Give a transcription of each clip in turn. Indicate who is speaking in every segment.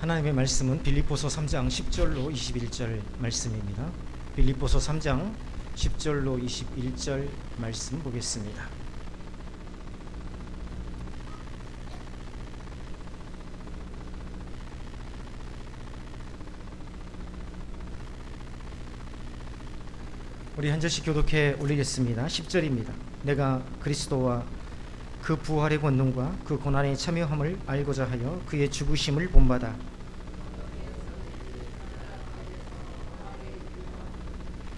Speaker 1: 하나님의 말씀은 빌립보서 3장 10절로 21절 말씀입니다. 빌립보서 3장 10절로 21절 말씀 보겠습니다. 우리 한 절씩 교독해 올리겠습니다. 10절입니다. 내가 그리스도와 그 부활의 권능과 그 고난의 참여함을 알고자 하여 그의 죽으심을 본받아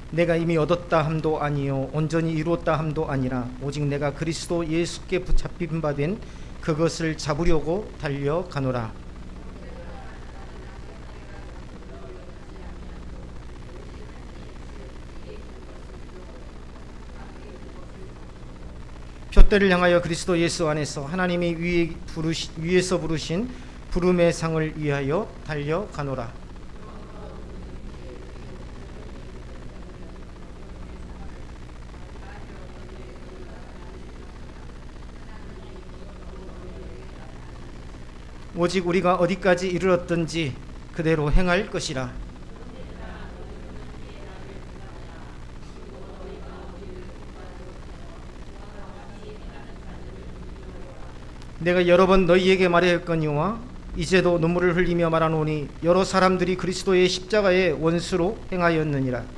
Speaker 1: 내가 이미 얻었다 함도 아니요 온전히 이루었다 함도 아니라 오직 내가 그리스도 예수께 붙잡힌 바 된 그것을 잡으려고 달려가노라. 표대를 향하여 그리스도 예수 안에서 하나님이 위에서 부르신 부름의 상을 위하여 달려가노라. 오직 우리가 어디까지 이르렀든지 그대로 행할 것이라. 내가 여러 번 너희에게 말하였거니와 이제도 눈물을 흘리며 말하노니 여러 사람들이 그리스도의 십자가의 원수로 행하였느니라.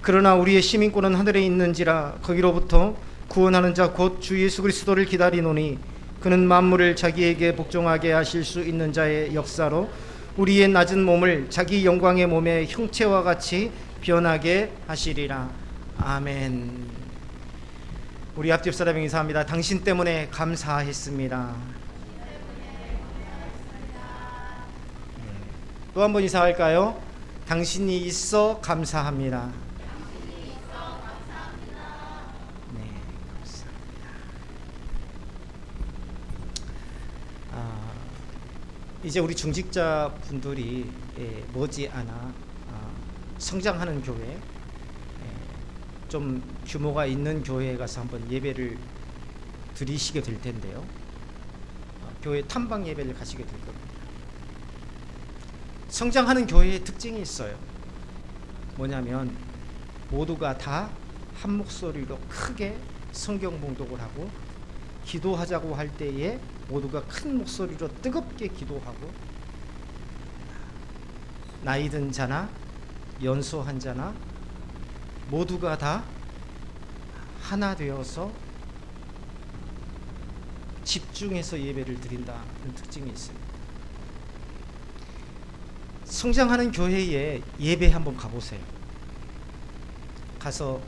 Speaker 1: 그러나 우리의 시민권은 하늘에 있는지라 거기로부터 구원하는 자 곧 주 예수 그리스도를 기다리노니 그는 만물을 자기에게 복종하게 하실 수 있는 자의 역사로 우리의 낮은 몸을 자기 영광의 몸의 형체와 같이 변하게 하시리라. 아멘. 우리 앞집 사람에게 인사합니다. 당신 때문에 감사했습니다. 또 한 번 인사할까요? 당신이 있어 감사합니다. 네, 감사합니다. 이제 우리 중직자 분들이 머지않아 성장하는 교회, 좀 규모가 있는 교회에 가서 한번 예배를 드리시게 될 텐데요. 교회 탐방 예배를 가시게 될 겁니다. 성장하는 교회의 특징이 있어요. 뭐냐면 모두가 다 한 목소리로 크게 성경 봉독을 하고 기도하자고 할 때에 모두가 큰 목소리로 뜨겁게 기도하고 나이든 자나 연소한 자나 모두가 다 하나 되어서 집중해서 예배를 드린다는 특징이 있습니다. 성장하는 교회에 예배 한번 가보세요. 가서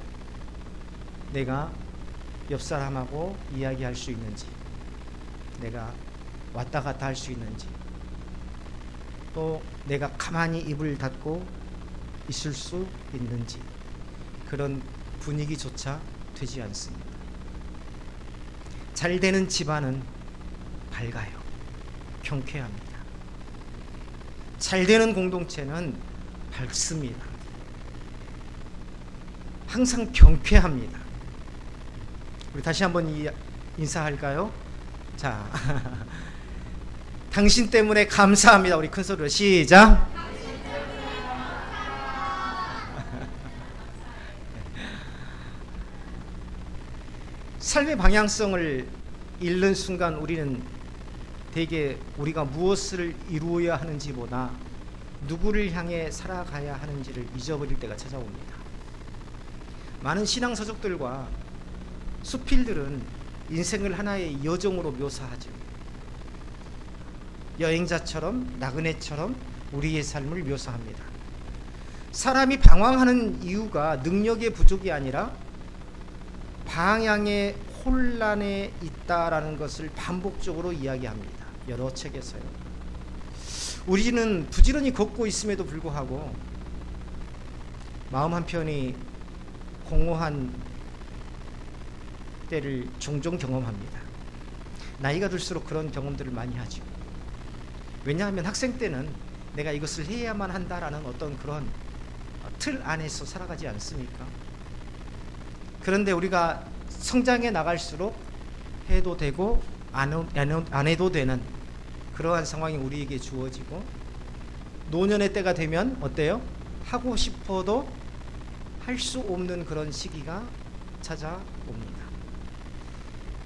Speaker 1: 내가 옆 사람하고 이야기할 수 있는지, 내가 왔다 갔다 할 수 있는지, 또 내가 가만히 입을 닫고 있을 수 있는지, 그런 분위기조차 되지 않습니다. 잘 되는 집안은 밝아요. 경쾌합니다. 잘 되는 공동체는 밝습니다. 항상 경쾌합니다. 우리 다시 한번 인사할까요? 자, 당신 때문에 감사합니다. 우리 큰 소리로 시작. 삶의 방향성을 잃는 순간 우리는 대개 우리가 무엇을 이루어야 하는지보다 누구를 향해 살아가야 하는지를 잊어버릴 때가 찾아옵니다. 많은 신앙 서적들과 수필들은 인생을 하나의 여정으로 묘사하죠. 여행자처럼 나그네처럼 우리의 삶을 묘사합니다. 사람이 방황하는 이유가 능력의 부족이 아니라 방향의 혼란에 있다라는 것을 반복적으로 이야기합니다. 여러 책에서요. 우리는 부지런히 걷고 있음에도 불구하고 마음 한편이 공허한 때를 종종 경험합니다. 나이가 들수록 그런 경험들을 많이 하죠. 왜냐하면 학생 때는 내가 이것을 해야만 한다라는 어떤 그런 틀 안에서 살아가지 않습니까? 그런데 우리가 성장해 나갈수록 해도 되고 안 해도 되는 그러한 상황이 우리에게 주어지고, 노년의 때가 되면 어때요? 하고 싶어도 할 수 없는 그런 시기가 찾아옵니다.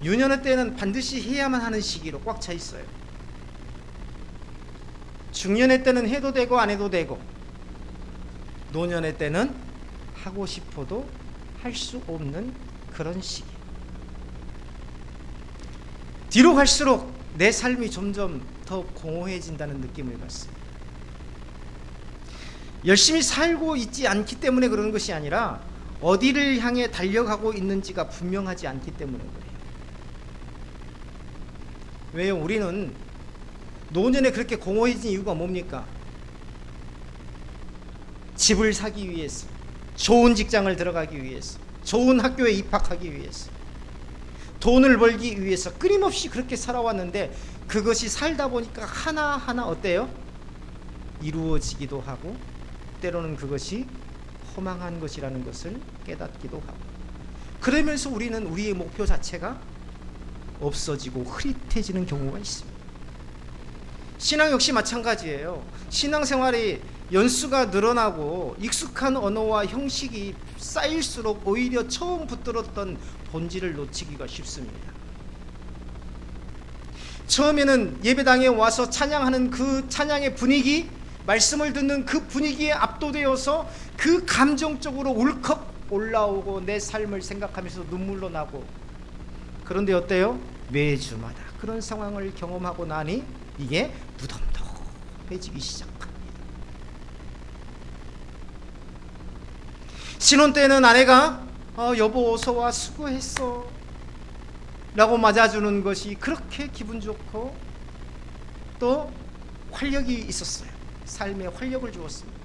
Speaker 1: 유년의 때는 반드시 해야만 하는 시기로 꽉 차 있어요. 중년의 때는 해도 되고 안 해도 되고, 노년의 때는 하고 싶어도 할 수 없는 그런 시기. 뒤로 갈수록 내 삶이 점점 더 공허해진다는 느낌을 받습니다. 열심히 살고 있지 않기 때문에 그런 것이 아니라 어디를 향해 달려가고 있는지가 분명하지 않기 때문에 그래요. 왜요? 우리는 노년에 그렇게 공허해진 이유가 뭡니까? 집을 사기 위해서, 좋은 직장을 들어가기 위해서, 좋은 학교에 입학하기 위해서, 돈을 벌기 위해서 끊임없이 그렇게 살아왔는데, 그것이 살다 보니까 하나하나 어때요? 이루어지기도 하고, 때로는 그것이 허망한 것이라는 것을 깨닫기도 하고, 그러면서 우리는 우리의 목표 자체가 없어지고 흐릿해지는 경우가 있습니다. 신앙 역시 마찬가지예요. 신앙생활이 연수가 늘어나고 익숙한 언어와 형식이 쌓일수록 오히려 처음 붙들었던 본질을 놓치기가 쉽습니다. 처음에는 예배당에 와서 찬양하는 그 찬양의 분위기, 말씀을 듣는 그 분위기에 압도되어서 그 감정적으로 울컥 올라오고 내 삶을 생각하면서 눈물로 나고, 그런데 어때요? 매주마다 그런 상황을 경험하고 나니 이게 무덤덤해지기 시작합니다. 신혼 때는 아내가 여보 어서와 수고했어 라고 맞아주는 것이 그렇게 기분 좋고 또 활력이 있었어요. 삶에 활력을 주었습니다.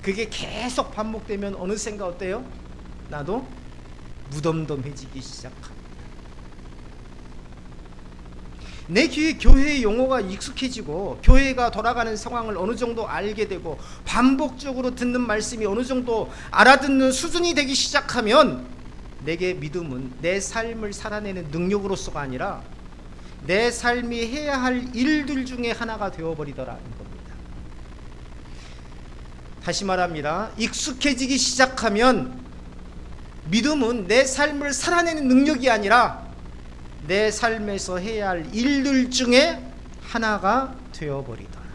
Speaker 1: 그게 계속 반복되면 어느샌가 어때요? 나도 무덤덤해지기 시작합니다. 내 귀에 교회의 용어가 익숙해지고 교회가 돌아가는 상황을 어느 정도 알게 되고 반복적으로 듣는 말씀이 어느 정도 알아듣는 수준이 되기 시작하면, 내게 믿음은 내 삶을 살아내는 능력으로서가 아니라 내 삶이 해야 할 일들 중에 하나가 되어버리더라는 겁니다. 다시 말합니다. 익숙해지기 시작하면 믿음은 내 삶을 살아내는 능력이 아니라 내 삶에서 해야 할 일들 중에 하나가 되어버리더라.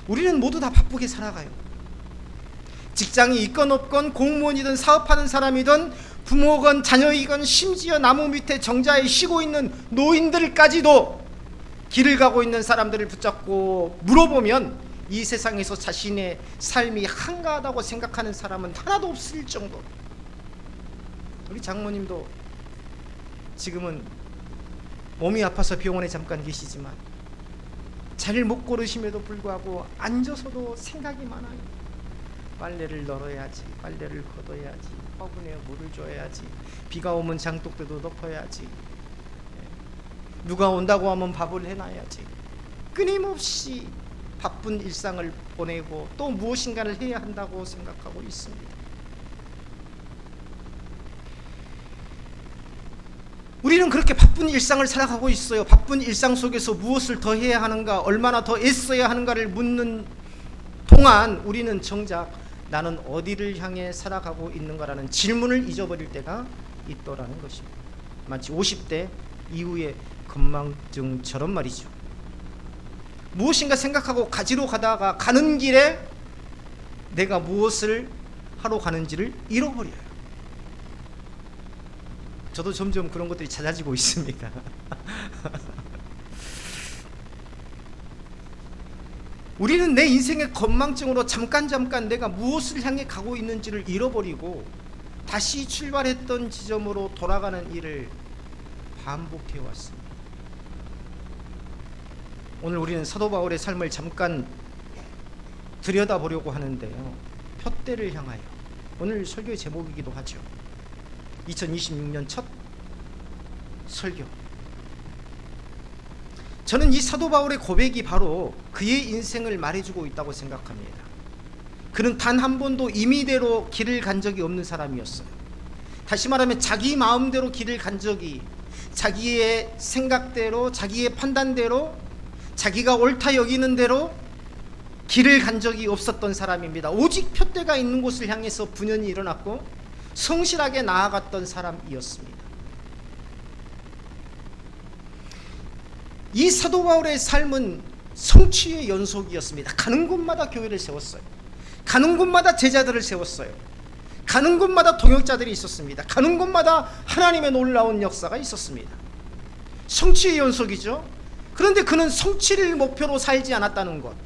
Speaker 1: 우리는 모두 다 바쁘게 살아가요. 직장이 있건 없건, 공무원이든 사업하는 사람이든 부모건 자녀이건, 심지어 나무 밑에 정자에 쉬고 있는 노인들까지도 길을 가고 있는 사람들을 붙잡고 물어보면 이 세상에서 자신의 삶이 한가하다고 생각하는 사람은 하나도 없을 정도. 우리 장모님도 지금은 몸이 아파서 병원에 잠깐 계시지만 잘 못 걸으심에도 불구하고 앉아서도 생각이 많아요. 빨래를 널어야지, 빨래를 걷어야지, 화분에 물을 줘야지, 비가 오면 장독대도 덮어야지, 누가 온다고 하면 밥을 해놔야지. 끊임없이 바쁜 일상을 보내고 또 무엇인가를 해야 한다고 생각하고 있습니다. 우리는 그렇게 바쁜 일상을 살아가고 있어요. 바쁜 일상 속에서 무엇을 더 해야 하는가, 얼마나 더 애써야 하는가를 묻는 동안 우리는 정작 나는 어디를 향해 살아가고 있는가라는 질문을 잊어버릴 때가 있더라는 것입니다. 마치 50대 이후의 건망증처럼 말이죠. 무엇인가 생각하고 가지러 가다가 가는 길에 내가 무엇을 하러 가는지를 잃어버려요. 저도 점점 그런 것들이 잦아지고 있습니다. 우리는 내 인생의 건망증으로 잠깐 내가 무엇을 향해 가고 있는지를 잃어버리고 다시 출발했던 지점으로 돌아가는 일을 반복해 왔습니다. 오늘 우리는 사도 바울의 삶을 잠깐 들여다보려고 하는데요, 표대를 향하여. 오늘 설교의 제목이기도 하죠. 2026년 첫 설교. 저는 이 사도 바울의 고백이 바로 그의 인생을 말해주고 있다고 생각합니다. 그는 단 한 번도 임의대로 길을 간 적이 없는 사람이었어요. 다시 말하면 자기 마음대로 길을 간 적이, 자기의 생각대로, 자기의 판단대로, 자기가 옳다 여기는 대로 길을 간 적이 없었던 사람입니다. 오직 푯대가 있는 곳을 향해서 분연히 일어났고 성실하게 나아갔던 사람이었습니다. 이 사도 바울의 삶은 성취의 연속이었습니다. 가는 곳마다 교회를 세웠어요. 가는 곳마다 제자들을 세웠어요. 가는 곳마다 동역자들이 있었습니다. 가는 곳마다 하나님의 놀라운 역사가 있었습니다. 성취의 연속이죠. 그런데 그는 성취를 목표로 살지 않았다는 것.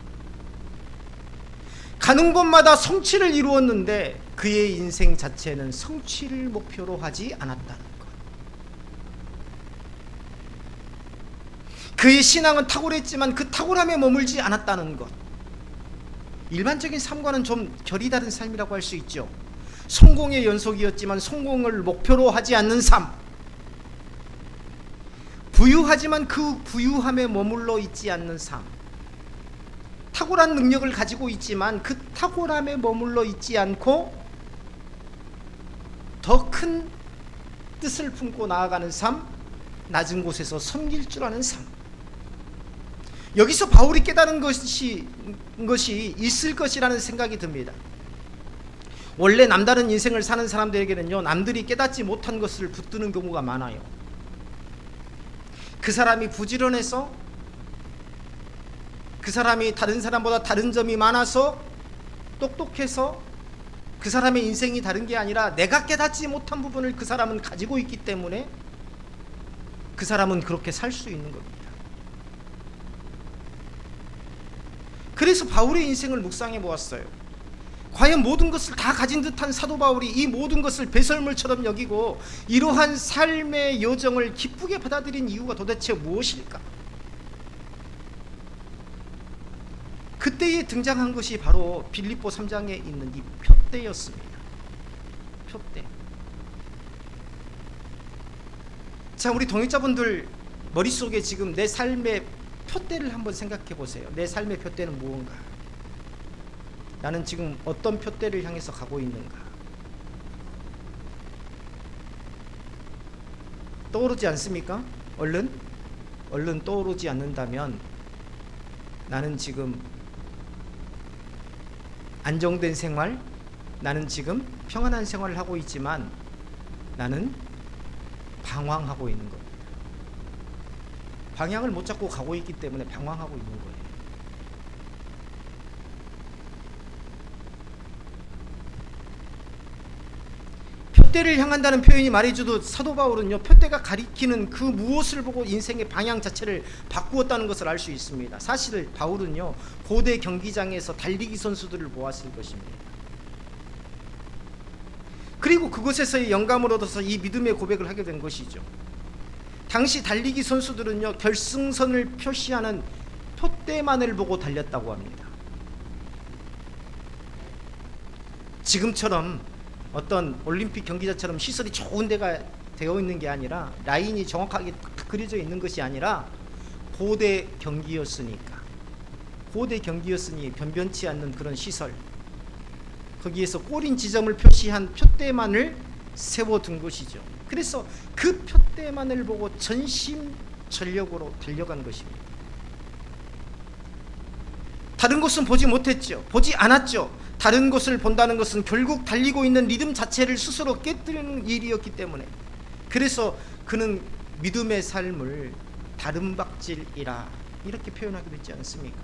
Speaker 1: 가는 곳마다 성취를 이루었는데 그의 인생 자체는 성취를 목표로 하지 않았다는 것. 그의 신앙은 탁월했지만 그 탁월함에 머물지 않았다는 것. 일반적인 삶과는 좀 결이 다른 삶이라고 할 수 있죠. 성공의 연속이었지만 성공을 목표로 하지 않는 삶. 부유하지만 그 부유함에 머물러 있지 않는 삶. 탁월한 능력을 가지고 있지만 그 탁월함에 머물러 있지 않고 더 큰 뜻을 품고 나아가는 삶, 낮은 곳에서 섬길 줄 아는 삶. 여기서 바울이 깨달은 것이 있을 것이라는 생각이 듭니다. 원래 남다른 인생을 사는 사람들에게는요, 남들이 깨닫지 못한 것을 붙드는 경우가 많아요. 그 사람이 부지런해서, 그 사람이 다른 사람보다 다른 점이 많아서, 똑똑해서, 그 사람의 인생이 다른 게 아니라 내가 깨닫지 못한 부분을 그 사람은 가지고 있기 때문에 그 사람은 그렇게 살 수 있는 겁니다. 그래서 바울의 인생을 묵상해 보았어요. 과연 모든 것을 다 가진 듯한 사도 바울이 이 모든 것을 배설물처럼 여기고 이러한 삶의 여정을 기쁘게 받아들인 이유가 도대체 무엇일까? 그때에 등장한 것이 바로 빌립보 3장에 있는 이 푯대였습니다. 푯대. 자, 우리 동역자분들 머릿속에 지금 내 삶의 푯대를 한번 생각해 보세요. 내 삶의 푯대는 무언가? 나는 지금 어떤 푯대를 향해서 가고 있는가? 떠오르지 않습니까? 얼른 떠오르지 않는다면 나는 지금 안정된 생활, 나는 지금 평안한 생활을 하고 있지만 나는 방황하고 있는 겁니다. 방향을 못 잡고 가고 있기 때문에 방황하고 있는 거예요. 푯대를 향한다는 표현이 말해줘도 사도 바울은요, 푯대가 가리키는 그 무엇을 보고 인생의 방향 자체를 바꾸었다는 것을 알 수 있습니다. 사실 바울은요, 고대 경기장에서 달리기 선수들을 보았을 것입니다. 그리고 그곳에서의 영감을 얻어서 이 믿음의 고백을 하게 된 것이죠. 당시 달리기 선수들은요, 결승선을 표시하는 푯대만을 보고 달렸다고 합니다. 지금처럼 어떤 올림픽 경기장처럼 시설이 좋은 데가 되어 있는 게 아니라, 라인이 정확하게 딱 그려져 있는 것이 아니라 고대 경기였으니 변변치 않는 그런 시설, 거기에서 골인 지점을 표시한 푯대만을 세워둔 것이죠. 그래서 그 푯대만을 보고 전심전력으로 달려간 것입니다. 다른 곳은 보지 못했죠. 보지 않았죠. 다른 곳을 본다는 것은 결국 달리고 있는 리듬 자체를 스스로 깨뜨리는 일이었기 때문에, 그래서 그는 믿음의 삶을 다름박질이라 이렇게 표현하기도 했지 않습니까?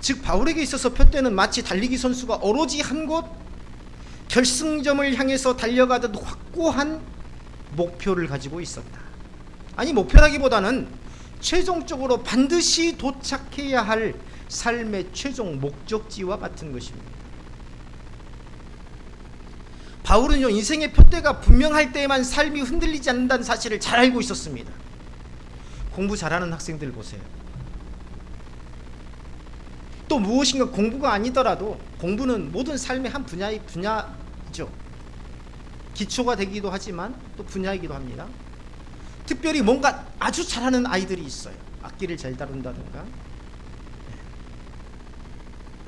Speaker 1: 즉 바울에게 있어서 푯대는 마치 달리기 선수가 오로지 한 곳 결승점을 향해서 달려가듯 확고한 목표를 가지고 있었다. 아니, 목표라기보다는 최종적으로 반드시 도착해야 할 삶의 최종 목적지와 같은 것입니다. 바울은요, 인생의 푯대가 분명할 때에만 삶이 흔들리지 않는다는 사실을 잘 알고 있었습니다. 공부 잘하는 학생들 보세요. 또 무엇인가 공부가 아니더라도 공부는 모든 삶의 한 분야이죠. 기초가 되기도 하지만 또 분야이기도 합니다. 특별히 뭔가 아주 잘하는 아이들이 있어요. 악기를 잘 다룬다든가.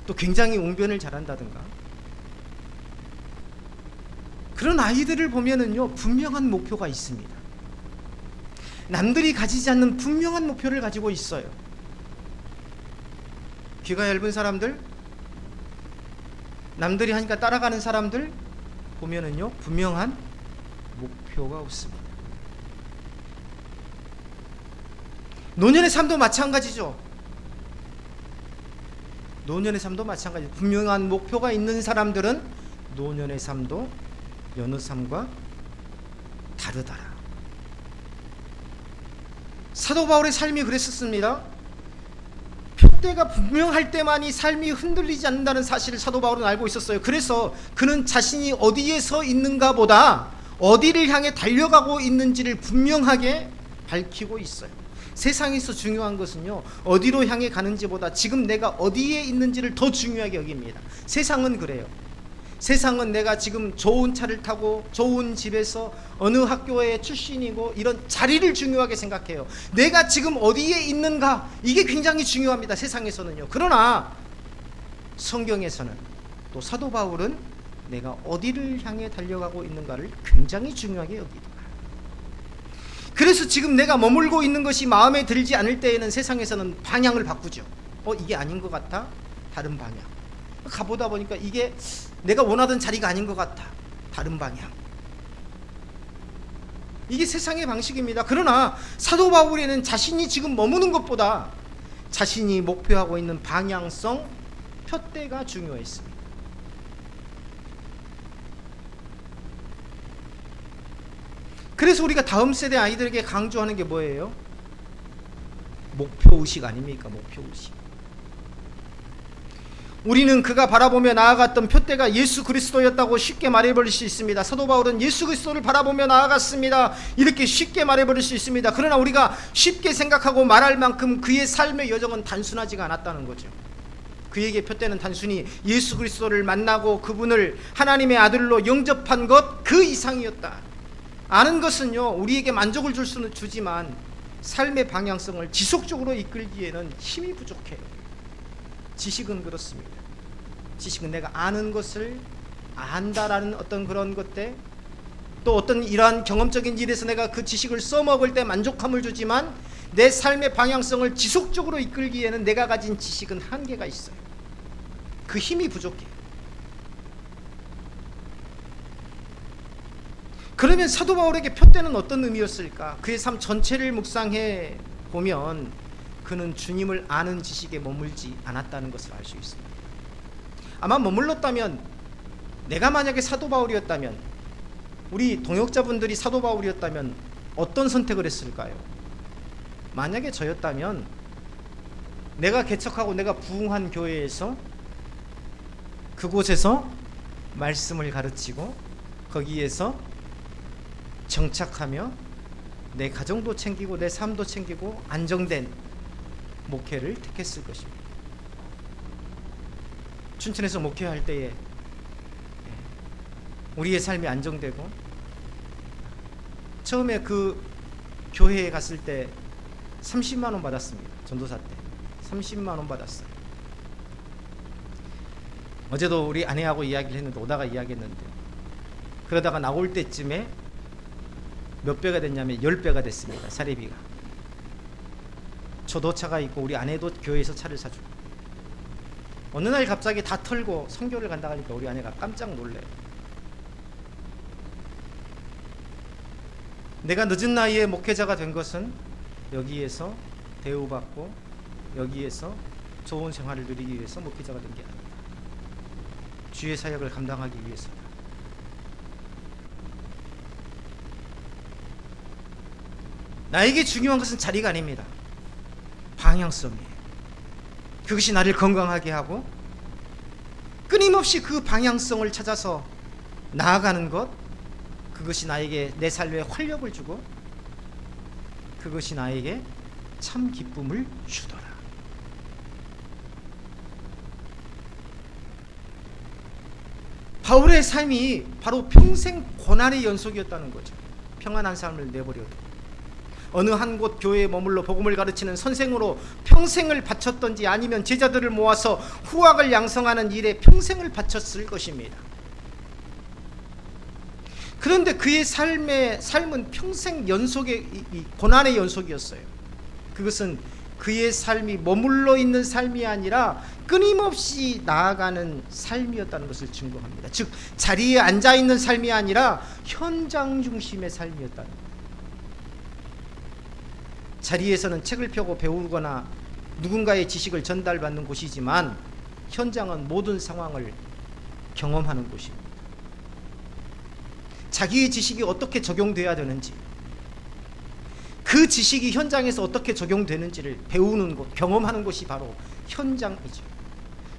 Speaker 1: 또 굉장히 웅변을 잘한다든가, 그런 아이들을 보면은요, 분명한 목표가 있습니다. 남들이 가지지 않는 분명한 목표를 가지고 있어요. 귀가 얇은 사람들, 남들이 하니까 따라가는 사람들 보면은요, 분명한 목표가 없습니다. 노년의 삶도 마찬가지죠. 노년의 삶도 마찬가지. 분명한 목표가 있는 사람들은 노년의 삶도 여느 삶과 다르더라. 사도 바울의 삶이 그랬었습니다. 표대가 분명할 때만이 삶이 흔들리지 않는다는 사실을 사도 바울은 알고 있었어요. 그래서 그는 자신이 어디에 서 있는가 보다 어디를 향해 달려가고 있는지를 분명하게 밝히고 있어요. 세상에서 중요한 것은요, 어디로 향해 가는지보다 지금 내가 어디에 있는지를 더 중요하게 여깁니다. 세상은 그래요. 세상은 내가 지금 좋은 차를 타고 좋은 집에서 어느 학교의 출신이고 이런 자리를 중요하게 생각해요. 내가 지금 어디에 있는가, 이게 굉장히 중요합니다. 세상에서는요. 그러나 성경에서는, 또 사도 바울은 내가 어디를 향해 달려가고 있는가를 굉장히 중요하게 여기더라. 그래서 지금 내가 머물고 있는 것이 마음에 들지 않을 때에는 세상에서는 방향을 바꾸죠. 이게 아닌 것 같아? 다른 방향. 가보다 보니까 이게 내가 원하던 자리가 아닌 것 같아. 다른 방향. 이게 세상의 방식입니다. 그러나 사도 바울에는 자신이 지금 머무는 것보다 자신이 목표하고 있는 방향성, 표대가 중요했습니다. 그래서 우리가 다음 세대 아이들에게 강조하는 게 뭐예요? 목표의식 아닙니까? 목표의식. 우리는 그가 바라보며 나아갔던 표대가 예수 그리스도였다고 쉽게 말해버릴 수 있습니다. 사도 바울은 예수 그리스도를 바라보며 나아갔습니다, 이렇게 쉽게 말해버릴 수 있습니다. 그러나 우리가 쉽게 생각하고 말할 만큼 그의 삶의 여정은 단순하지가 않았다는 거죠. 그에게 표대는 단순히 예수 그리스도를 만나고 그분을 하나님의 아들로 영접한 것 그 이상이었다. 아는 것은요, 우리에게 만족을 줄 수는 주지만 삶의 방향성을 지속적으로 이끌기에는 힘이 부족해요. 지식은 그렇습니다. 지식은 내가 아는 것을 안다라는 어떤 그런 것들, 또 어떤 이러한 경험적인 일에서 내가 그 지식을 써먹을 때 만족감을 주지만 내 삶의 방향성을 지속적으로 이끌기에는 내가 가진 지식은 한계가 있어요. 그 힘이 부족해요. 그러면 사도 바울에게 표대는 어떤 의미였을까? 그의 삶 전체를 묵상해 보면 그는 주님을 아는 지식에 머물지 않았다는 것을 알 수 있습니다. 아마 머물렀다면, 내가 만약에 사도 바울이었다면, 우리 동역자분들이 사도 바울이었다면 어떤 선택을 했을까요? 만약에 저였다면 내가 개척하고 내가 부흥한 교회에서 그곳에서 말씀을 가르치고 거기에서 정착하며 내 가정도 챙기고 내 삶도 챙기고 안정된 목회를 택했을 것입니다. 춘천에서 목회할 때에 우리의 삶이 안정되고, 처음에 그 교회에 갔을 때 30만 원 받았습니다. 전도사 때 30만 원 받았어요. 어제도 우리 아내하고 이야기를 했는데, 오다가 이야기했는데, 그러다가 나올 때쯤에 몇 배가 됐냐면 10배가 됐습니다. 사례비가. 저도 차가 있고 우리 아내도 교회에서 차를 사주고, 어느 날 갑자기 다 털고 선교를 간다 하니까 우리 아내가 깜짝 놀래요. 내가 늦은 나이에 목회자가 된 것은 여기에서 대우받고 여기에서 좋은 생활을 누리기 위해서 목회자가 된 게 아니다. 주의 사역을 감당하기 위해서다. 나에게 중요한 것은 자리가 아닙니다. 방향성이에요. 그것이 나를 건강하게 하고 끊임없이 그 방향성을 찾아서 나아가는 것, 그것이 나에게 내 삶에 활력을 주고 그것이 나에게 참 기쁨을 주더라. 바울의 삶이 바로 평생 고난의 연속이었다는 거죠. 평안한 삶을 내버려도 어느 한 곳 교회에 머물러 복음을 가르치는 선생으로 평생을 바쳤던지 아니면 제자들을 모아서 후학을 양성하는 일에 평생을 바쳤을 것입니다. 그런데 그의 삶은 평생 연속의 고난의 연속이었어요. 그것은 그의 삶이 머물러 있는 삶이 아니라 끊임없이 나아가는 삶이었다는 것을 증거합니다. 즉 자리에 앉아있는 삶이 아니라 현장 중심의 삶이었다는 겁니다. 자리에서는 책을 펴고 배우거나 누군가의 지식을 전달받는 곳이지만 현장은 모든 상황을 경험하는 곳입니다. 자기의 지식이 어떻게 적용돼야 되는지, 그 지식이 현장에서 어떻게 적용되는지를 배우는 곳, 경험하는 곳이 바로 현장이죠.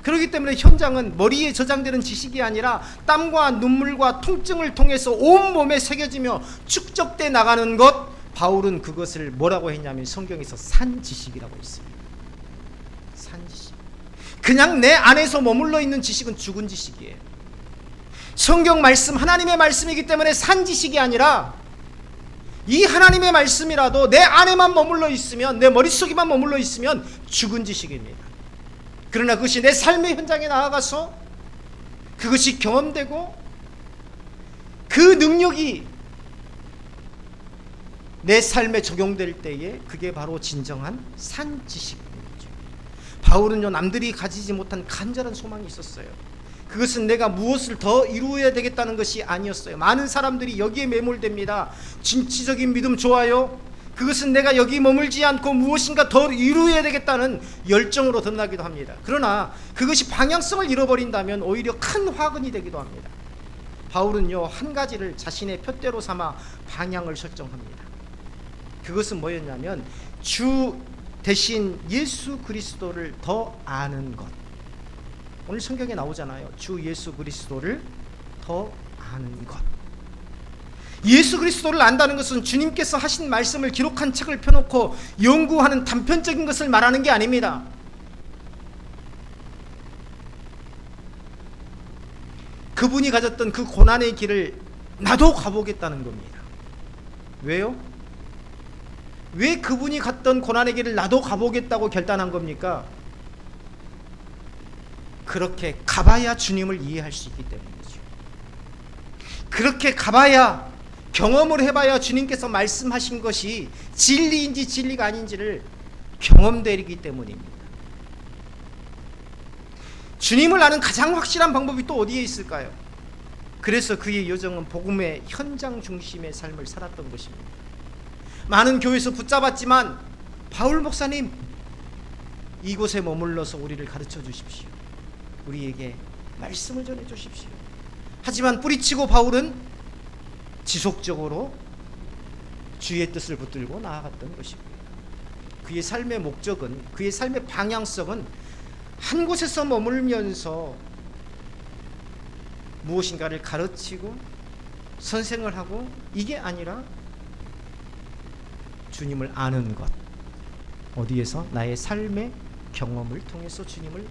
Speaker 1: 그렇기 때문에 현장은 머리에 저장되는 지식이 아니라 땀과 눈물과 통증을 통해서 온몸에 새겨지며 축적돼 나가는 것, 바울은 그것을 뭐라고 했냐면 성경에서 산지식이라고 했습니다. 산지식. 그냥 내 안에서 머물러 있는 지식은 죽은 지식이에요. 성경 말씀, 하나님의 말씀이기 때문에 산지식이 아니라 이 하나님의 말씀이라도 내 안에만 머물러 있으면, 내 머릿속에만 머물러 있으면 죽은 지식입니다. 그러나 그것이 내 삶의 현장에 나아가서 그것이 경험되고 그 능력이 내 삶에 적용될 때에 그게 바로 진정한 산지식입니다. 바울은요, 남들이 가지지 못한 간절한 소망이 있었어요. 그것은 내가 무엇을 더 이루어야 되겠다는 것이 아니었어요. 많은 사람들이 여기에 매몰됩니다. 진취적인 믿음 좋아요. 그것은 내가 여기 머물지 않고 무엇인가 더 이루어야 되겠다는 열정으로 드러나기도 합니다. 그러나 그것이 방향성을 잃어버린다면 오히려 큰 화근이 되기도 합니다. 바울은요, 한 가지를 자신의 표대로 삼아 방향을 설정합니다. 그것은 뭐였냐면 주 대신 예수 그리스도를 더 아는 것. 오늘 성경에 나오잖아요. 주 예수 그리스도를 더 아는 것. 예수 그리스도를 안다는 것은 주님께서 하신 말씀을 기록한 책을 펴놓고 연구하는 단편적인 것을 말하는 게 아닙니다. 그분이 가졌던 그 고난의 길을 나도 가보겠다는 겁니다. 왜요? 왜 그분이 갔던 고난의 길을 나도 가보겠다고 결단한 겁니까? 그렇게 가봐야 주님을 이해할 수 있기 때문이죠. 그렇게 가봐야, 경험을 해봐야 주님께서 말씀하신 것이 진리인지 진리가 아닌지를 경험되기 때문입니다. 주님을 아는 가장 확실한 방법이 또 어디에 있을까요? 그래서 그의 여정은 복음의 현장 중심의 삶을 살았던 것입니다. 많은 교회에서 붙잡았지만 바울 목사님, 이곳에 머물러서 우리를 가르쳐 주십시오. 우리에게 말씀을 전해 주십시오. 하지만 뿌리치고 바울은 지속적으로 주의 뜻을 붙들고 나아갔던 것입니다. 그의 삶의 목적은, 그의 삶의 방향성은 한 곳에서 머물면서 무엇인가를 가르치고 선생을 하고 이게 아니라 주님을 아는 것. 어디에서? 나의 삶의 경험을 통해서 주님을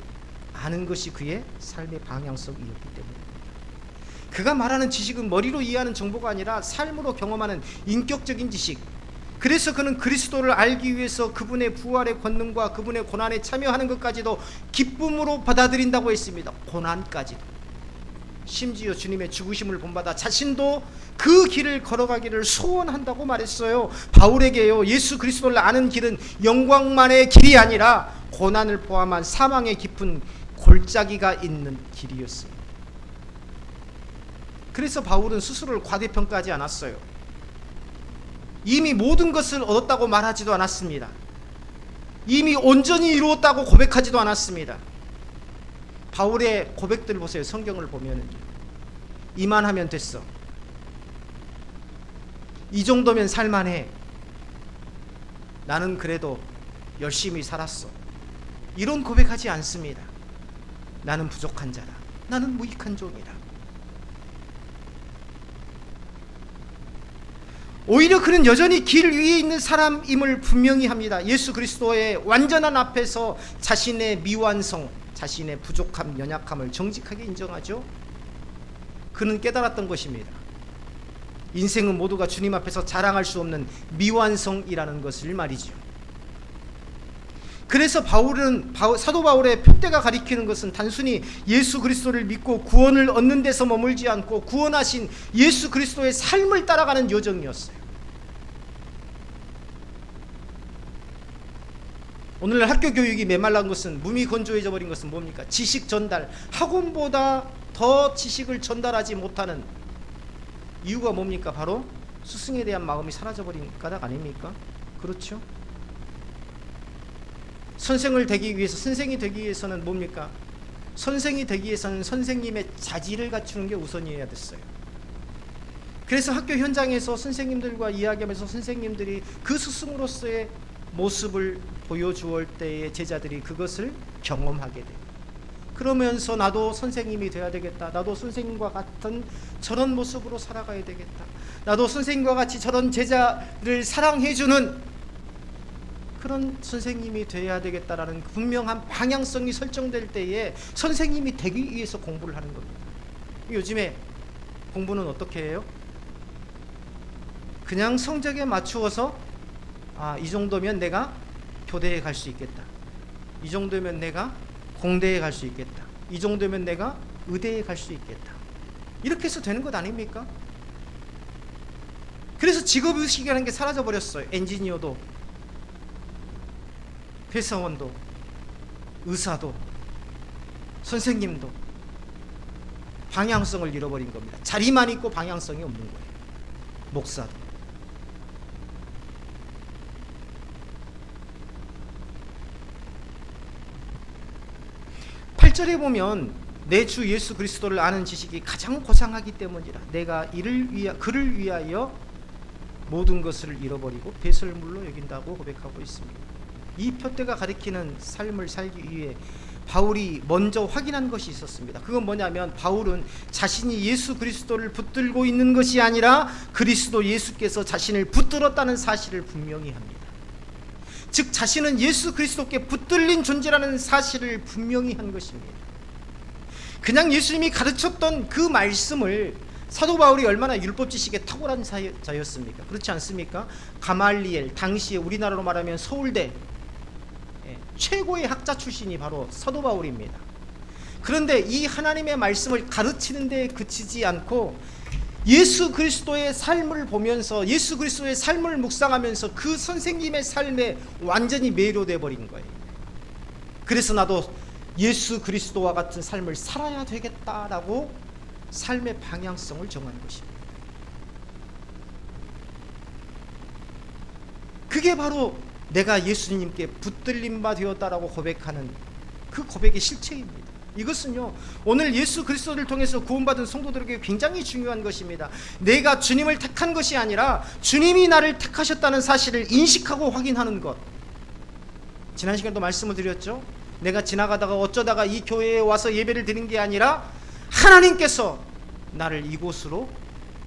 Speaker 1: 아는 것이 그의 삶의 방향성이었기 때문입니다. 그가 말하는 지식은 머리로 이해하는 정보가 아니라 삶으로 경험하는 인격적인 지식. 그래서 그는 그리스도를 알기 위해서 그분의 부활의 권능과 그분의 고난에 참여하는 것까지도 기쁨으로 받아들인다고 했습니다. 고난까지도. 심지어 주님의 죽으심을 본받아 자신도 그 길을 걸어가기를 소원한다고 말했어요. 바울에게요, 예수 그리스도를 아는 길은 영광만의 길이 아니라 고난을 포함한 사망의 깊은 골짜기가 있는 길이었어요. 그래서 바울은 스스로를 과대평가하지 않았어요. 이미 모든 것을 얻었다고 말하지도 않았습니다. 이미 온전히 이루었다고 고백하지도 않았습니다. 바울의 고백들을 보세요. 성경을 보면 이만하면 됐어, 이 정도면 살만해, 나는 그래도 열심히 살았어, 이런 고백하지 않습니다. 나는 부족한 자다, 나는 무익한 종이다. 오히려 그는 여전히 길 위에 있는 사람임을 분명히 합니다. 예수 그리스도의 완전한 앞에서 자신의 미완성, 자신의 부족함, 연약함을 정직하게 인정하죠. 그는 깨달았던 것입니다. 인생은 모두가 주님 앞에서 자랑할 수 없는 미완성이라는 것을 말이죠. 그래서 사도 바울의 표대가 가리키는 것은 단순히 예수 그리스도를 믿고 구원을 얻는 데서 머물지 않고 구원하신 예수 그리스도의 삶을 따라가는 여정이었어요. 오늘날 학교 교육이 메말란 것은, 무미건조해져 버린 것은 뭡니까? 지식 전달, 학원보다 더 지식을 전달하지 못하는 이유가 뭡니까? 바로 스승에 대한 마음이 사라져버린 까닭 아닙니까? 그렇죠? 선생이 되기 위해서는 뭡니까? 선생이 되기 위해서는 선생님의 자질을 갖추는 게 우선이어야 됐어요. 그래서 학교 현장에서 선생님들과 이야기하면서 선생님들이 그 스승으로서의 모습을 보여주올 때에 제자들이 그것을 경험하게 돼요. 그러면서 나도 선생님이 돼야 되겠다. 나도 선생님과 같은 저런 모습으로 살아가야 되겠다. 나도 선생님과 같이 저런 제자를 사랑해주는 그런 선생님이 돼야 되겠다라는 분명한 방향성이 설정될 때에 선생님이 되기 위해서 공부를 하는 겁니다. 요즘에 공부는 어떻게 해요? 그냥 성적에 맞추어서 이 정도면 내가 교대에 갈 수 있겠다. 이 정도면 내가 공대에 갈 수 있겠다. 이 정도면 내가 의대에 갈 수 있겠다. 이렇게 해서 되는 것 아닙니까? 그래서 직업의식이라는 게 사라져버렸어요. 엔지니어도, 회사원도, 의사도, 선생님도 방향성을 잃어버린 겁니다. 자리만 있고 방향성이 없는 거예요. 목사도. (8절에) 보면 내 주 예수 그리스도를 아는 지식이 가장 고상하기 때문이라 내가 그를 위하여 모든 것을 잃어버리고 배설물로 여긴다고 고백하고 있습니다. 이 표대가 가리키는 삶을 살기 위해 바울이 먼저 확인한 것이 있었습니다. 그건 뭐냐면 바울은 자신이 예수 그리스도를 붙들고 있는 것이 아니라 그리스도 예수께서 자신을 붙들었다는 사실을 분명히 합니다. 즉 자신은 예수 그리스도께 붙들린 존재라는 사실을 분명히 한 것입니다. 그냥 예수님이 가르쳤던 그 말씀을, 사도 바울이 얼마나 율법 지식에 탁월한 자였습니까? 그렇지 않습니까? 가말리엘, 당시에 우리나라로 말하면 서울대 최고의 학자 출신이 바로 사도 바울입니다. 그런데 이 하나님의 말씀을 가르치는 데 그치지 않고 예수 그리스도의 삶을 보면서, 예수 그리스도의 삶을 묵상하면서 그 선생님의 삶에 완전히 매료돼 버린 거예요. 그래서 나도 예수 그리스도와 같은 삶을 살아야 되겠다라고 삶의 방향성을 정한 것입니다. 그게 바로 내가 예수님께 붙들림 바 되었다라고 고백하는 그 고백의 실체입니다. 이것은요, 오늘 예수 그리스도를 통해서 구원받은 성도들에게 굉장히 중요한 것입니다. 내가 주님을 택한 것이 아니라 주님이 나를 택하셨다는 사실을 인식하고 확인하는 것. 지난 시간도 말씀을 드렸죠. 내가 지나가다가 어쩌다가 이 교회에 와서 예배를 드린 게 아니라 하나님께서 나를 이곳으로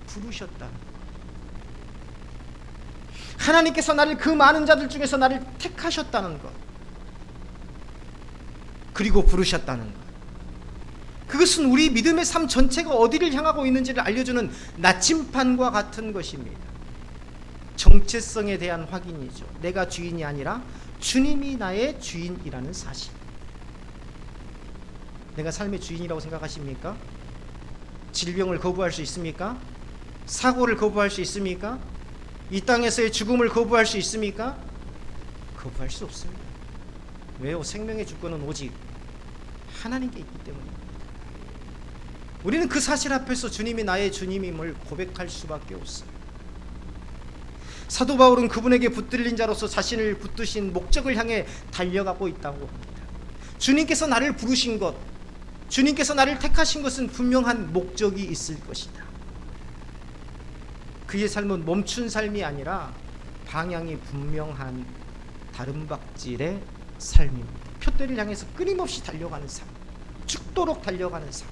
Speaker 1: 부르셨다는 것. 하나님께서 나를 그 많은 자들 중에서 나를 택하셨다는 것, 그리고 부르셨다는 것. 그것은 우리 믿음의 삶 전체가 어디를 향하고 있는지를 알려주는 나침판과 같은 것입니다. 정체성에 대한 확인이죠. 내가 주인이 아니라 주님이 나의 주인이라는 사실. 내가 삶의 주인이라고 생각하십니까? 질병을 거부할 수 있습니까? 사고를 거부할 수 있습니까? 이 땅에서의 죽음을 거부할 수 있습니까? 거부할 수 없습니다. 왜요? 생명의 주권은 오직 하나님께 있기 때문입니다. 우리는 그 사실 앞에서 주님이 나의 주님임을 고백할 수밖에 없어요. 사도 바울은 그분에게 붙들린 자로서 자신을 붙드신 목적을 향해 달려가고 있다고 합니다. 주님께서 나를 부르신 것, 주님께서 나를 택하신 것은 분명한 목적이 있을 것이다. 그의 삶은 멈춘 삶이 아니라 방향이 분명한 다름박질의 삶입니다. 표대를 향해서 끊임없이 달려가는 삶, 죽도록 달려가는 삶,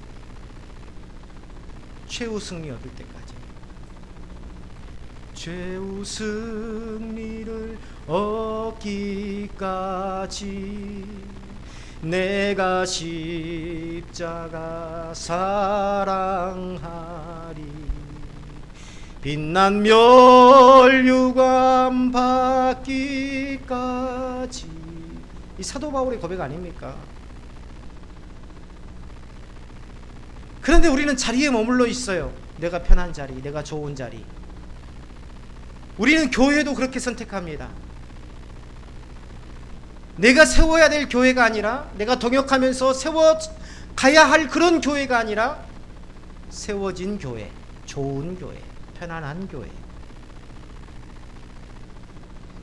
Speaker 1: 최후 승리 얻을 때까지. 최후 승리를 얻기까지 내가 십자가 사랑하리. 빛난 멸류관 받기까지. 이 사도 바울의 고백 아닙니까? 그런데 우리는 자리에 머물러 있어요. 내가 편한 자리, 내가 좋은 자리. 우리는 교회도 그렇게 선택합니다. 내가 세워야 될 교회가 아니라, 내가 동역하면서 세워가야 할 그런 교회가 아니라, 세워진 교회, 좋은 교회, 편안한 교회.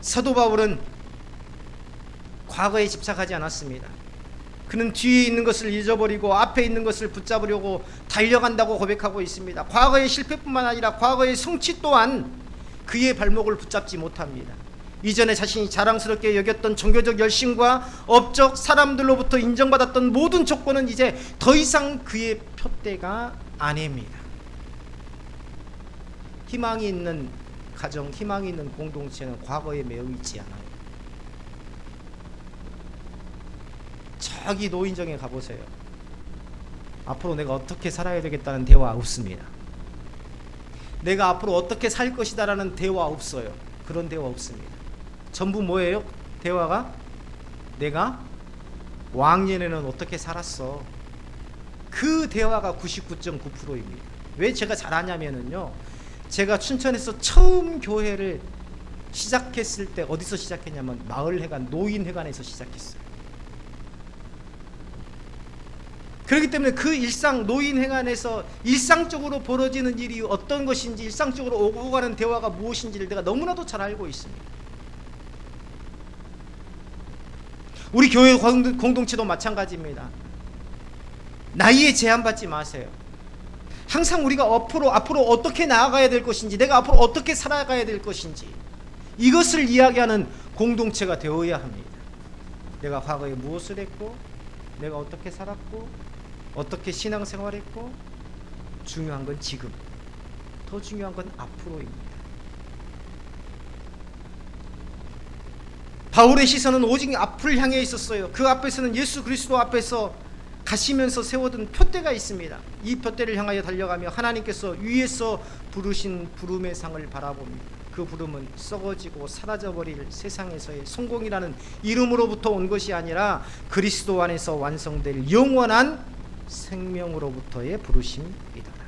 Speaker 1: 사도 바울은 과거에 집착하지 않았습니다. 그는 뒤에 있는 것을 잊어버리고 앞에 있는 것을 붙잡으려고 달려간다고 고백하고 있습니다. 과거의 실패뿐만 아니라 과거의 성취 또한 그의 발목을 붙잡지 못합니다. 이전에 자신이 자랑스럽게 여겼던 종교적 열심과 업적, 사람들로부터 인정받았던 모든 조건은 이제 더 이상 그의 표대가 아닙니다. 희망이 있는 가정, 희망이 있는 공동체는 과거에 매여 있지 않아요. 저기 노인정에 가보세요. 앞으로 내가 어떻게 살아야 되겠다는 대화 없습니다. 내가 앞으로 어떻게 살 것이다라는 대화 없어요. 그런 대화 없습니다. 전부 뭐예요? 대화가 내가 왕년에는 어떻게 살았어. 그 대화가 99.9%입니다. 왜 제가 잘하냐면요, 제가 춘천에서 처음 교회를 시작했을 때 어디서 시작했냐면 마을회관, 노인회관에서 시작했어요. 그렇기 때문에 그 일상, 노인회관에서 일상적으로 벌어지는 일이 어떤 것인지, 일상적으로 오고 가는 대화가 무엇인지를 내가 너무나도 잘 알고 있습니다. 우리 교회 공동체도 마찬가지입니다. 나이에 제한받지 마세요. 항상 우리가 앞으로 어떻게 나아가야 될 것인지, 내가 앞으로 어떻게 살아가야 될 것인지, 이것을 이야기하는 공동체가 되어야 합니다. 내가 과거에 무엇을 했고, 내가 어떻게 살았고, 어떻게 신앙생활했고, 중요한 건 지금, 더 중요한 건 앞으로입니다. 바울의 시선은 오직 앞을 향해 있었어요. 그 앞에서는 예수 그리스도 앞에서 가시면서 세워둔 표대가 있습니다. 이 표대를 향하여 달려가며 하나님께서 위에서 부르신 부름의 상을 바라봅니다. 그 부름은 썩어지고 사라져버릴 세상에서의 성공이라는 이름으로부터 온 것이 아니라 그리스도 안에서 완성될 영원한 생명으로부터의 부르심이다.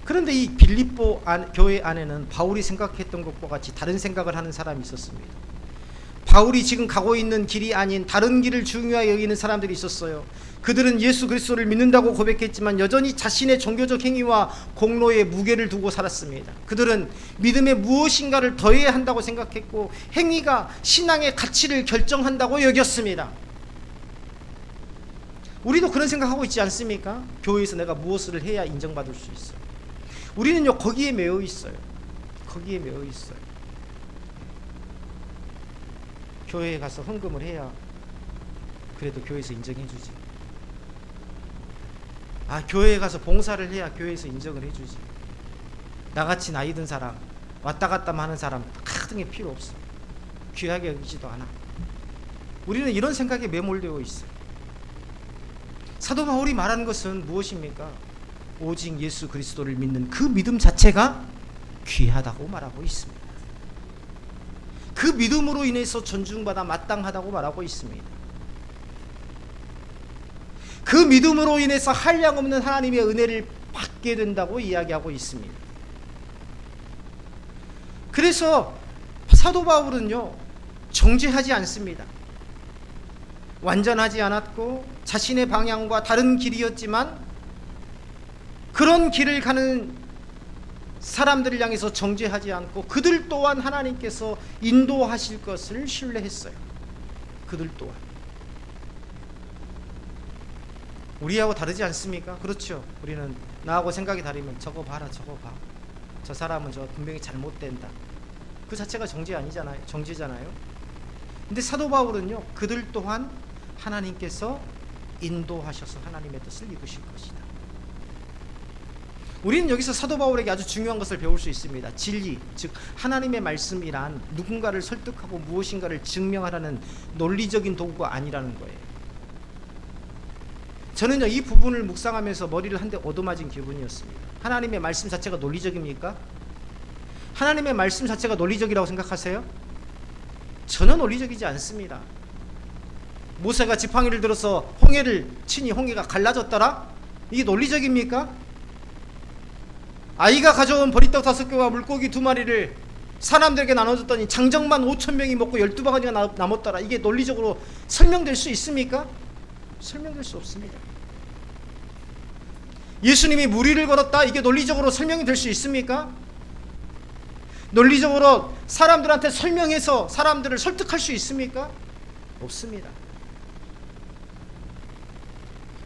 Speaker 1: 그런데 이 빌립보 교회 안에는 바울이 생각했던 것과 같이 다른 생각을 하는 사람이 있었습니다. 바울이 지금 가고 있는 길이 아닌 다른 길을 중요하게 여기는 사람들이 있었어요. 그들은 예수 그리스도를 믿는다고 고백했지만 여전히 자신의 종교적 행위와 공로에 무게를 두고 살았습니다. 그들은 믿음에 무엇인가를 더해야 한다고 생각했고, 행위가 신앙의 가치를 결정한다고 여겼습니다. 우리도 그런 생각하고 있지 않습니까? 교회에서 내가 무엇을 해야 인정받을 수 있어요. 우리는요, 거기에 매여 있어요. 거기에 매여 있어요. 교회에 가서 헌금을 해야 그래도 교회에서 인정해 주지. 교회에 가서 봉사를 해야 교회에서 인정을 해 주지. 나같이 나이 든 사람, 왔다 갔다 하는 사람 같은 게 필요 없어. 귀하게 여기지도 않아. 우리는 이런 생각에 매몰되어 있어요. 사도 바울이 말하는 것은 무엇입니까? 오직 예수 그리스도를 믿는 그 믿음 자체가 귀하다고 말하고 있습니다. 그 믿음으로 인해서 존중받아 마땅하다고 말하고 있습니다. 그 믿음으로 인해서 한량없는 하나님의 은혜를 받게 된다고 이야기하고 있습니다. 그래서 사도 바울은요, 정죄하지 않습니다. 완전하지 않았고 자신의 방향과 다른 길이었지만 그런 길을 가는 사람들을 향해서 정죄하지 않고 그들 또한 하나님께서 인도하실 것을 신뢰했어요. 그들 또한. 우리하고 다르지 않습니까? 그렇죠. 우리는 나하고 생각이 다르면 저거 봐라, 저거 봐. 저 사람은 저 분명히 잘못된다. 그 자체가 정죄잖아요. 근데 사도 바울은요, 그들 또한 하나님께서 인도하셔서 하나님의 뜻을 이루실 것이다. 우리는 여기서 사도 바울에게 아주 중요한 것을 배울 수 있습니다. 진리, 즉 하나님의 말씀이란 누군가를 설득하고 무엇인가를 증명하라는 논리적인 도구가 아니라는 거예요. 저는요 이 부분을 묵상하면서 머리를 한 대 얻어맞은 기분이었습니다. 하나님의 말씀 자체가 논리적입니까? 하나님의 말씀 자체가 논리적이라고 생각하세요? 전혀 논리적이지 않습니다. 모세가 지팡이를 들어서 홍해를 치니 홍해가 갈라졌더라? 이게 논리적입니까? 아이가 가져온 보리떡 5개와 물고기 2마리를 사람들에게 나눠줬더니 장정만 5,000명이 먹고 12바가지가 남았더라. 이게 논리적으로 설명될 수 있습니까? 설명될 수 없습니다. 예수님이 무리를 걸었다. 이게 논리적으로 설명이 될 수 있습니까? 논리적으로 사람들한테 설명해서 사람들을 설득할 수 있습니까? 없습니다.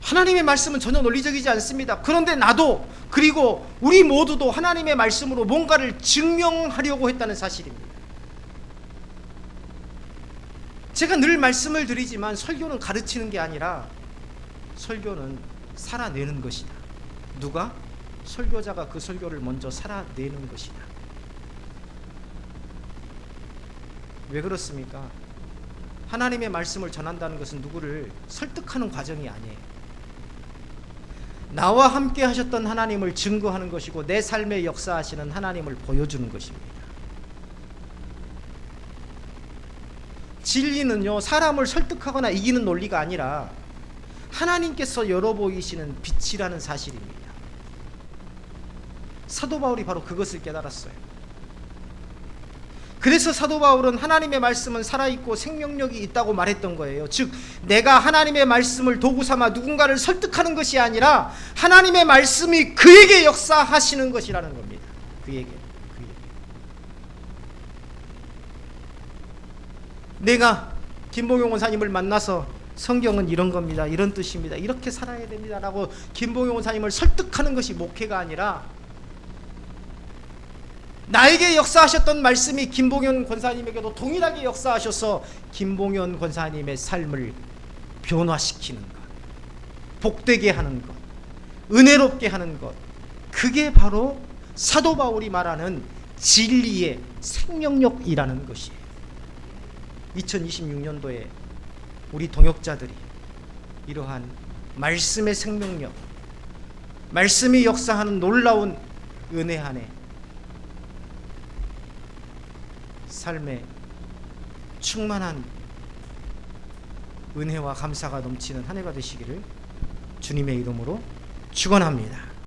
Speaker 1: 하나님의 말씀은 전혀 논리적이지 않습니다. 그런데 나도 그리고 우리 모두도 하나님의 말씀으로 뭔가를 증명하려고 했다는 사실입니다. 제가 늘 말씀을 드리지만 설교는 가르치는 게 아니라 설교는 살아내는 것이다. 누가? 설교자가 그 설교를 먼저 살아내는 것이다. 왜 그렇습니까? 하나님의 말씀을 전한다는 것은 누구를 설득하는 과정이 아니에요. 나와 함께 하셨던 하나님을 증거하는 것이고 내 삶에 역사하시는 하나님을 보여주는 것입니다. 진리는요 사람을 설득하거나 이기는 논리가 아니라 하나님께서 열어 보이시는 빛이라는 사실입니다. 사도 바울이 바로 그것을 깨달았어요. 그래서 사도 바울은 하나님의 말씀은 살아있고 생명력이 있다고 말했던 거예요. 즉 내가 하나님의 말씀을 도구 삼아 누군가를 설득하는 것이 아니라 하나님의 말씀이 그에게 역사하시는 것이라는 겁니다. 그에게. 내가 김봉용 원사님을 만나서 성경은 이런 겁니다. 이런 뜻입니다. 이렇게 살아야 됩니다. 라고 김봉용 원사님을 설득하는 것이 목회가 아니라 나에게 역사하셨던 말씀이 김봉현 권사님에게도 동일하게 역사하셔서 김봉현 권사님의 삶을 변화시키는 것, 복되게 하는 것, 은혜롭게 하는 것, 그게 바로 사도 바울이 말하는 진리의 생명력이라는 것이에요. 2026년도에 우리 동역자들이 이러한 말씀의 생명력, 말씀이 역사하는 놀라운 은혜 안에 삶에 충만한 은혜와 감사가 넘치는 한 해가 되시기를 주님의 이름으로 축원합니다.